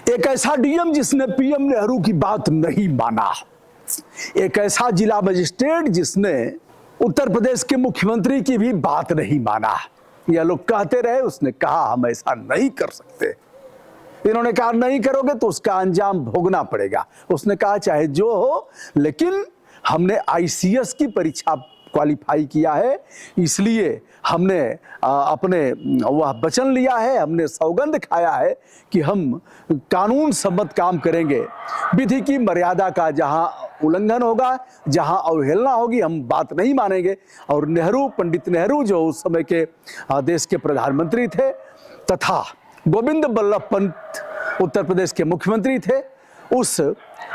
एक ऐसा डीएम जिसने पीएम नेहरू की बात नहीं माना, एक ऐसा जिला मजिस्ट्रेट जिसने उत्तर प्रदेश के मुख्यमंत्री की भी बात नहीं माना। यह लोग कहते रहे, उसने कहा हम ऐसा नहीं कर सकते। इन्होंने कहा नहीं करोगे तो उसका अंजाम भोगना पड़ेगा। उसने कहा चाहे जो हो, लेकिन हमने आईसीएस की परीक्षा क्वालिफाई किया है, इसलिए हमने अपने वह वचन लिया है, हमने सौगंध खाया है कि हम कानून सम्मत काम करेंगे। विधि की मर्यादा का जहां उल्लंघन होगा, जहां अवहेलना होगी, हम बात नहीं मानेंगे। और नेहरू, पंडित नेहरू जो उस समय के देश के प्रधानमंत्री थे, तथा गोविंद बल्लभ पंत उत्तर प्रदेश के मुख्यमंत्री थे, उस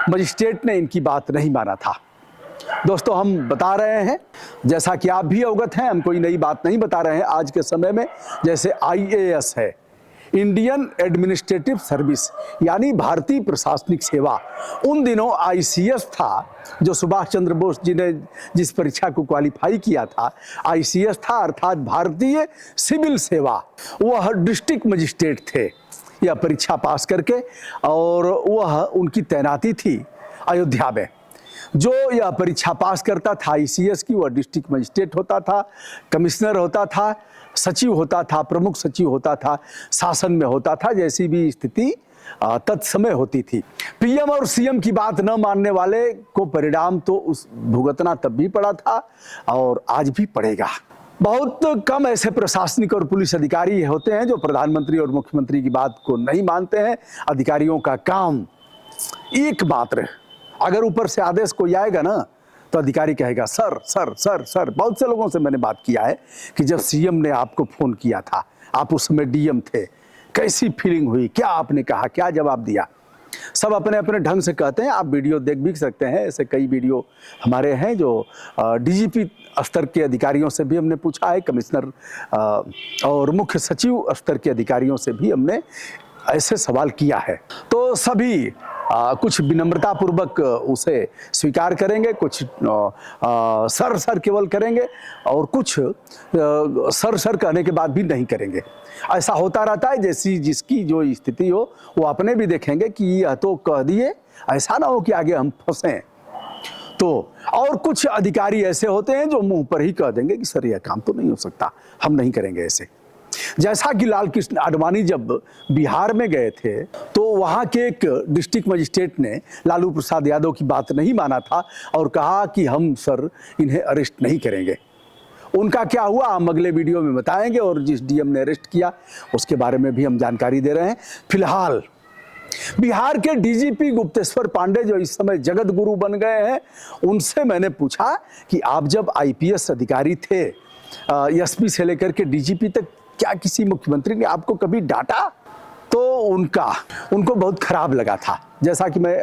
मजिस्ट्रेट ने इनकी बात नहीं माना था। दोस्तों, हम बता रहे हैं, जैसा कि आप भी अवगत हैं, हम कोई नई बात नहीं बता रहे हैं आज के समय में। जैसे आईएएस है, इंडियन एडमिनिस्ट्रेटिव सर्विस, यानी भारतीय प्रशासनिक सेवा। उन दिनों आईसीएस था, जो सुभाष चंद्र बोस जी ने जिस परीक्षा को क्वालिफाई किया था, आईसीएस था, अर्थात भारतीय सिविल सेवा। वह डिस्ट्रिक्ट मजिस्ट्रेट थे यह परीक्षा पास करके, और वह उनकी तैनाती थी अयोध्या में। जो यह परीक्षा पास करता था आईसीएस की, वह डिस्ट्रिक्ट मजिस्ट्रेट होता था, कमिश्नर होता था, सचिव होता था, प्रमुख सचिव होता था, शासन में होता था, जैसी भी स्थिति तत्समय होती थी। पीएम और सीएम की बात न मानने वाले को परिणाम तो उस भुगतना तब भी पड़ा था और आज भी पड़ेगा। बहुत कम ऐसे प्रशासनिक और पुलिस अधिकारी होते हैं जो प्रधानमंत्री और मुख्यमंत्री की बात को नहीं मानते हैं। अधिकारियों का काम एकमात्र, अगर ऊपर से आदेश कोई आएगा ना, तो अधिकारी कहेगा सर सर सर सर। बहुत से लोगों से मैंने बात किया है कि जब सीएम ने आपको फोन किया था, आप उस समय डीएम थे, कैसी फीलिंग हुई, क्या आपने कहा, क्या जवाब दिया। सब अपने अपने ढंग से कहते हैं। आप वीडियो देख भी सकते हैं, ऐसे कई वीडियो हमारे हैं जो डीजीपी स्तर के अधिकारियों से भी हमने पूछा है, कमिश्नर और मुख्य सचिव स्तर के अधिकारियों से भी हमने ऐसे सवाल किया है। तो सभी कुछ विनम्रता पूर्वक उसे स्वीकार करेंगे, कुछ सर सर केवल करेंगे, और कुछ सर सर कहने के बाद भी नहीं करेंगे। ऐसा होता रहता है, जैसी जिसकी जो स्थिति हो वो अपने भी देखेंगे कि यह तो कह दिए, ऐसा ना हो कि आगे हम फंसें। तो और कुछ अधिकारी ऐसे होते हैं जो मुंह पर ही कह देंगे कि सर यह काम तो नहीं हो सकता, हम नहीं करेंगे ऐसे। जैसा कि लाल कृष्ण आडवाणी जब बिहार में गए थे, तो वहां के एक डिस्ट्रिक्ट मजिस्ट्रेट ने लालू प्रसाद यादव की बात नहीं माना था और कहा कि हम सर इन्हें अरेस्ट नहीं करेंगे। उनका क्या हुआ हम अगले वीडियो में बताएंगे, और जिस डीएम ने अरेस्ट किया उसके बारे में भी हम जानकारी दे रहे हैं। फिलहाल बिहार के डीजीपी गुप्तेश्वर पांडे, जो इस समय जगत गुरु बन गए हैं, उनसे मैंने पूछा कि आप जब आईपीएस अधिकारी थे, एसपी से लेकर के डीजीपी तक, क्या किसी मुख्यमंत्री ने आपको कभी डांटा? तो उनको बहुत खराब लगा था। जैसा कि मैं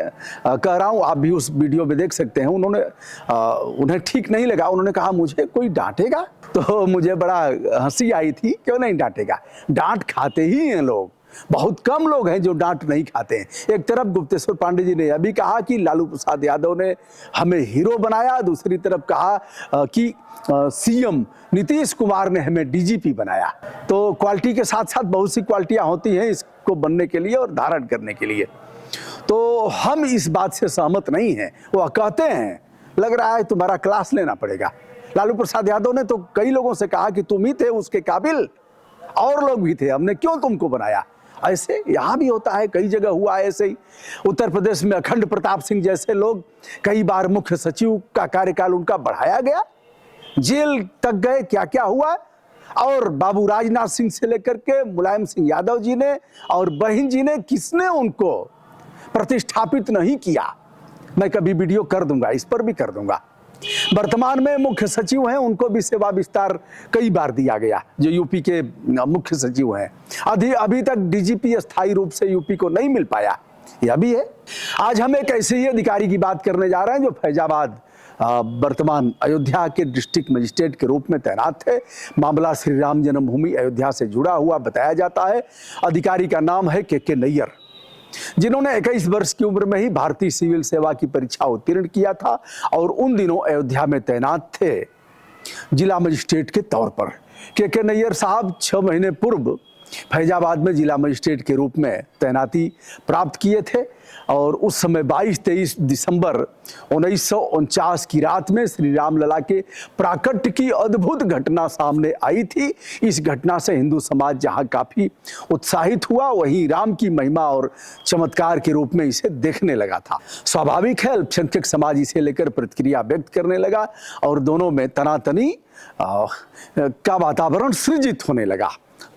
कह रहा हूं, आप भी उस वीडियो में देख सकते हैं। उन्हें ठीक नहीं लगा। उन्होंने कहा मुझे कोई डांटेगा? तो मुझे बड़ा हंसी आई थी। क्यों नहीं डांटेगा, डांट खाते ही हैं लोग। बहुत कम लोग हैं जो डांट नहीं खाते हैं। एक तरफ गुप्तेश्वर पांडे जी ने अभी कहा कि लालू प्रसाद यादव ने हमें हीरो बनाया, दूसरी तरफ कहा कि सीएम नीतीश कुमार ने हमें डीजीपी बनाया। तो क्वालिटी के साथ साथ बहुत सी क्वालिटियां होती हैं इसको बनने के लिए और धारण करने के लिए। तो हम इस बात से सहमत नहीं हैं। वह कहते हैं लग रहा है तुम्हारा क्लास लेना पड़ेगा। लालू प्रसाद यादव ने तो कई लोगों से कहा कि तुम ही थे उसके काबिल, और लोग भी थे, हमने क्यों तुमको बनाया। ऐसे यहाँ भी होता है, कई जगह हुआ है ऐसे ही। उत्तर प्रदेश में अखंड प्रताप सिंह जैसे लोग, कई बार मुख्य सचिव का कार्यकाल उनका बढ़ाया गया, जेल तक गए, क्या क्या हुआ। और बाबू राजनाथ सिंह से लेकर के मुलायम सिंह यादव जी ने और बहन जी ने, किसने उनको प्रतिष्ठापित नहीं किया। मैं कभी वीडियो कर दूंगा, इस पर भी कर दूंगा। वर्तमान में मुख्य सचिव हैं, उनको भी सेवा विस्तार कई बार दिया गया, जो यूपी के मुख्य सचिव हैं। अभी तक डीजीपी स्थायी रूप से यूपी को नहीं मिल पाया, यह भी है। आज हम एक ऐसे ही अधिकारी की बात करने जा रहे हैं जो फैजाबाद वर्तमान अयोध्या के डिस्ट्रिक्ट मजिस्ट्रेट के रूप में तैनात थे। मामला श्री राम जन्मभूमि अयोध्या से जुड़ा हुआ बताया जाता है। अधिकारी का नाम है के नैयर, जिन्होंने 21 वर्ष की उम्र में ही भारतीय सिविल सेवा की परीक्षा उत्तीर्ण किया था और उन दिनों अयोध्या में तैनात थे जिला मजिस्ट्रेट के तौर पर। के नैयर साहब 6 महीने पूर्व फैजाबाद में जिला मजिस्ट्रेट के रूप में तैनाती प्राप्त किए थे और उस समय 22-23 दिसंबर 1949 की रात में श्री राम लला के प्राकट्य की अद्भुत घटना सामने आई थी। इस घटना से हिंदू समाज जहां काफी उत्साहित हुआ, वहीं राम की महिमा और चमत्कार के रूप में इसे देखने लगा था। स्वाभाविक है, अल्पसंख्यक समाज इसे लेकर प्रतिक्रिया व्यक्त करने लगा और दोनों में तनातनी का वातावरण सृजित होने लगा,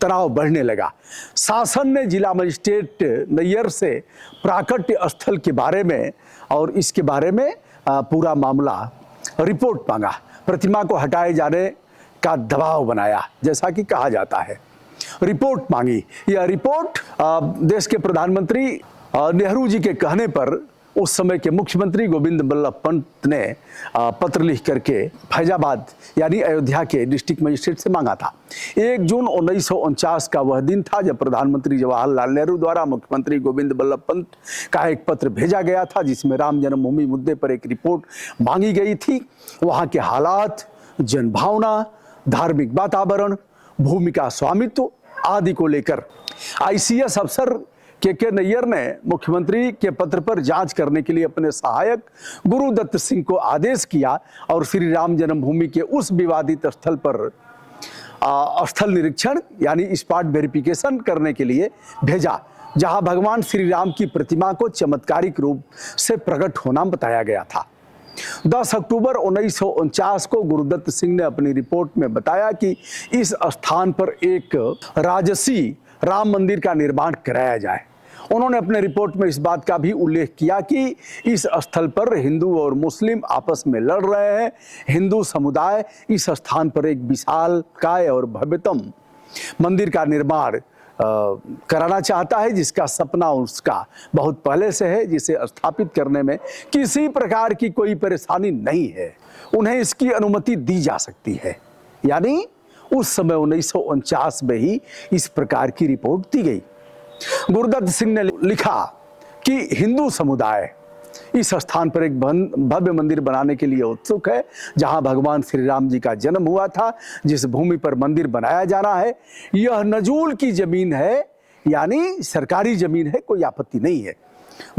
तनाव बढ़ने लगा। शासन ने जिला मजिस्ट्रेट नैयर से प्राकट्य स्थल के बारे में और इसके बारे में पूरा मामला रिपोर्ट मांगा, प्रतिमा को हटाए जाने का दबाव बनाया, जैसा कि कहा जाता है। रिपोर्ट मांगी। यह रिपोर्ट देश के प्रधानमंत्री नेहरू जी के कहने पर उस समय के मुख्यमंत्री गोविंद बल्लभ पंत ने पत्र लिख करके फैजाबाद यानी अयोध्या के डिस्ट्रिक्ट मजिस्ट्रेट से मांगा था। 1 जून 1949 का वह दिन था जब प्रधानमंत्री जवाहरलाल नेहरू द्वारा मुख्यमंत्री गोविंद बल्लभ पंत का एक पत्र भेजा गया था, जिसमें राम जन्मभूमि मुद्दे पर एक रिपोर्ट मांगी गई थी। वहाँ के हालात, जनभावना, धार्मिक वातावरण, भूमि का स्वामित्व आदि को लेकर ICS अफसर के नैयर ने मुख्यमंत्री के पत्र पर जांच करने के लिए अपने सहायक गुरुदत्त सिंह को आदेश किया और श्री राम जन्मभूमि के उस विवादित स्थल पर स्थल निरीक्षण यानी स्पॉट वेरिफिकेशन करने के लिए भेजा, जहां भगवान श्री राम की प्रतिमा को चमत्कारिक रूप से प्रकट होना बताया गया था। 10 अक्टूबर 1949 को गुरुदत्त सिंह ने अपनी रिपोर्ट में बताया कि इस स्थान पर एक राजसी राम मंदिर का निर्माण कराया जाए। उन्होंने अपने रिपोर्ट में इस बात का भी उल्लेख किया कि इस स्थल पर हिंदू और मुस्लिम आपस में लड़ रहे हैं। हिंदू समुदाय इस स्थान पर एक विशालकाय और भव्यतम मंदिर का निर्माण कराना चाहता है, जिसका सपना उसका बहुत पहले से है, जिसे स्थापित करने में किसी प्रकार की कोई परेशानी नहीं है। उन्हें इसकी अनुमति दी जा सकती है। यानी उस समय 1949 में ही इस प्रकार की रिपोर्ट दी गई। गुरुदत्त सिंह ने लिखा कि हिंदू समुदाय इस स्थान पर एक भव्य मंदिर बनाने के लिए उत्सुक है, जहां भगवान श्री राम जी का जन्म हुआ था। जिस भूमि पर मंदिर बनाया जाना है यह नजूल की जमीन है, यानी सरकारी जमीन है, कोई आपत्ति नहीं है।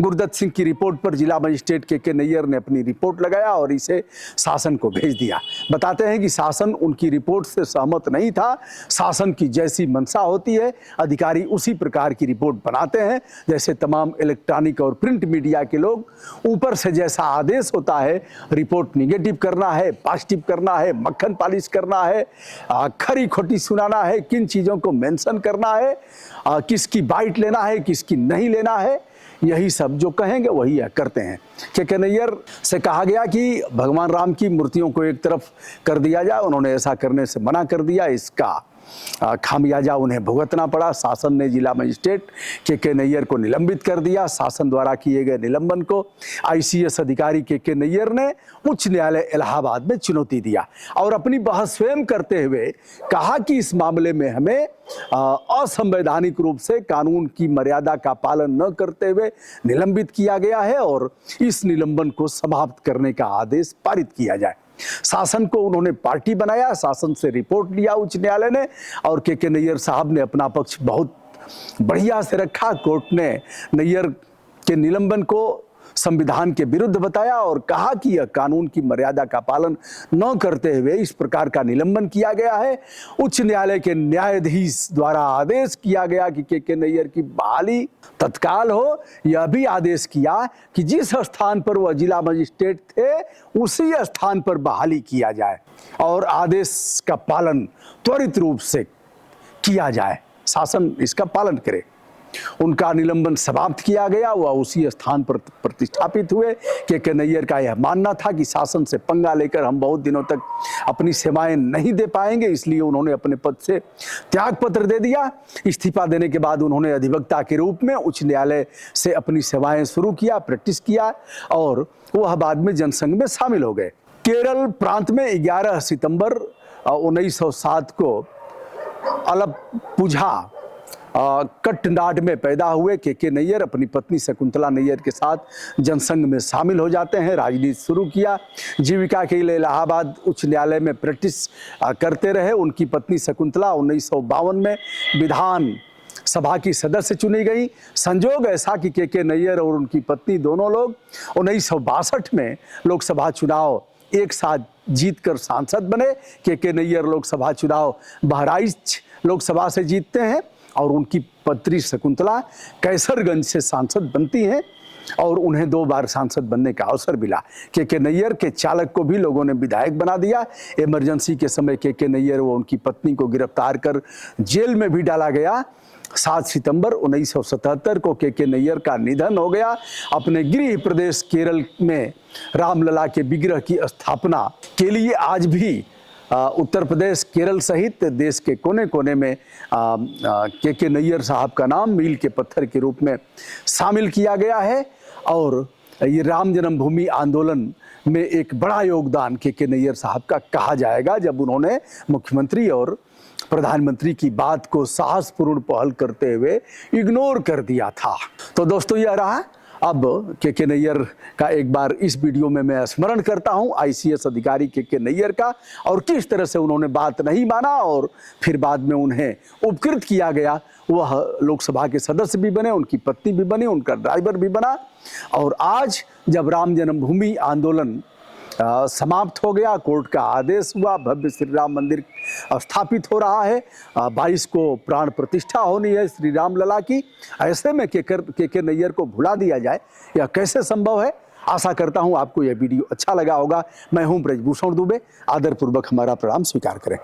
गुरुदत्त सिंह की रिपोर्ट पर जिला मजिस्ट्रेट के नैयर ने अपनी रिपोर्ट लगाया और इसे शासन को भेज दिया। बताते हैं कि शासन उनकी रिपोर्ट से सहमत नहीं था। शासन की जैसी मंशा होती है, अधिकारी उसी प्रकार की रिपोर्ट बनाते हैं, जैसे तमाम इलेक्ट्रॉनिक और प्रिंट मीडिया के लोग। ऊपर से जैसा आदेश होता है, रिपोर्ट निगेटिव करना है, पॉजिटिव करना है, मक्खन पालिश करना है, खरी खोटी सुनाना है, किन चीज़ों को मेंशन करना है, किसकी बाइट लेना है, किसकी नहीं लेना है, यही सब जो कहेंगे वही करते हैं। के नैयर से कहा गया कि भगवान राम की मूर्तियों को एक तरफ कर दिया जाए। उन्होंने ऐसा करने से मना कर दिया। इसका खामियाजा उन्हें भुगतना पड़ा। शासन ने जिला मजिस्ट्रेट के नैयर को निलंबित कर दिया। शासन द्वारा किए गए निलंबन को ICS अधिकारी के नैयर ने उच्च न्यायालय इलाहाबाद में चुनौती दिया और अपनी बहस स्वयं करते हुए कहा कि इस मामले में हमें असंवैधानिक रूप से कानून की मर्यादा का पालन न करते हुए निलंबित किया गया है और इस निलंबन को समाप्त करने का आदेश पारित किया जाए। शासन को उन्होंने पार्टी बनाया। शासन से रिपोर्ट लिया उच्च न्यायालय ने और के नैयर साहब ने अपना पक्ष बहुत बढ़िया से रखा। कोर्ट ने नैयर के निलंबन को संविधान के विरुद्ध बताया और कहा कि यह कानून की मर्यादा का पालन न करते हुए इस प्रकार का निलंबन किया गया है। उच्च न्यायालय के न्यायाधीश द्वारा आदेश किया गया कि के नैयर की बहाली तत्काल हो। यह भी आदेश किया कि जिस स्थान पर वह जिला मजिस्ट्रेट थे उसी स्थान पर बहाली किया जाए और आदेश का पालन त्वरित रूप से किया जाए, शासन इसका पालन करे। उनका निलंबन समाप्त किया गया। वह उसी स्थान पर प्रतिष्ठापित हुए। के नैयर का यह मानना था कि शासन से पंगा लेकर हम बहुत दिनों तक अपनी सेवाएं नहीं दे पाएंगे, इसलिए उन्होंने अपने पद से त्याग पत्र दे दिया। इस्तीफा देने के बाद उन्होंने अधिवक्ता के रूप में उच्च न्यायालय से अपनी सेवाएं शुरू किया, प्रैक्टिस किया और वह बाद में जनसंघ में शामिल हो गए। केरल प्रांत में 11 सितंबर 1907 को अलपुझा कट्टनाड में पैदा हुए के नैयर अपनी पत्नी शकुंतला नैयर के साथ जनसंघ में शामिल हो जाते हैं, राजनीति शुरू किया। जीविका के लिए इलाहाबाद उच्च न्यायालय में प्रैक्टिस करते रहे। उनकी पत्नी शकुंतला 1952 में विधान सभा की सदस्य चुनी गई। संजोग ऐसा कि के नैयर और उनकी पत्नी दोनों लोग 1962 में लोकसभा चुनाव एक साथ जीतकर सांसद बने। के नैयर लोकसभा चुनाव बहराइच लोकसभा से जीतते हैं और उनकी पत्नी शकुंतला कैसरगंज से सांसद बनती हैं और उन्हें 2 बार सांसद बनने का अवसर मिला। के नैयर के चालक को भी लोगों ने विधायक बना दिया। इमरजेंसी के समय के नैयर व उनकी पत्नी को गिरफ्तार कर जेल में भी डाला गया। 7 सितंबर 1977 को के नैयर का निधन हो गया। अपने गृह प्रदेश केरल में रामलला के विग्रह की स्थापना के लिए आज भी उत्तर प्रदेश केरल सहित देश के कोने कोने में के नैयर साहब का नाम मील के पत्थर के रूप में शामिल किया गया है। और ये राम जन्मभूमि आंदोलन में एक बड़ा योगदान के नैयर साहब का कहा जाएगा, जब उन्होंने मुख्यमंत्री और प्रधानमंत्री की बात को साहसपूर्ण पहल करते हुए इग्नोर कर दिया था। तो दोस्तों, यह रहा अब के नैयर का एक बार इस वीडियो में मैं स्मरण करता हूं आईसीएस अधिकारी के नैयर का, और किस तरह से उन्होंने बात नहीं माना और फिर बाद में उन्हें उपकृत किया गया। वह लोकसभा के सदस्य भी बने, उनकी पत्नी भी बनी, उनका ड्राइवर भी बना। और आज जब राम जन्मभूमि आंदोलन समाप्त हो गया, कोर्ट का आदेश हुआ, भव्य श्री राम मंदिर स्थापित हो रहा है, 22 को प्राण प्रतिष्ठा होनी है श्री राम लला की। ऐसे में के नैयर को भुला दिया जाए, यह कैसे संभव है? आशा करता हूं आपको यह वीडियो अच्छा लगा होगा। मैं हूं ब्रजभूषण दुबे, आदरपूर्वक हमारा प्रणाम स्वीकार करें।